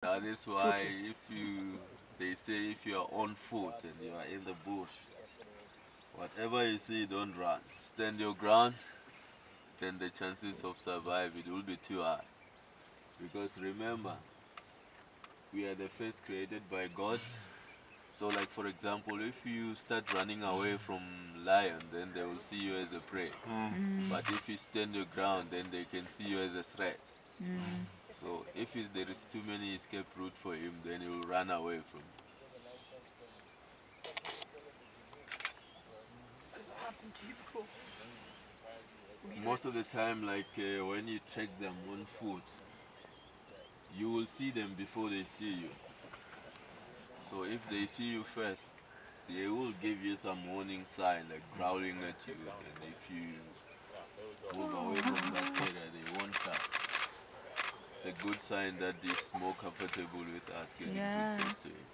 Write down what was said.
That is why they say if you are on foot and you are in the bush, whatever you see, don't run. Stand your ground, then the chances of survival will be too high. Because remember, we are the first created by God. So like for example, if you start running away from lion, then they will see you as a prey. But if you stand your ground, then they can see you as a threat. So if there is too many escape route for him, then he will run away from you. Has that happened to you before? Most of the time, like when you track them on foot, you will see them before they see you. So if they see you first, they will give you some warning sign, like growling at you. And if you move away from that area, they won't come. It's a good sign that they're more comfortable with us getting too close to you.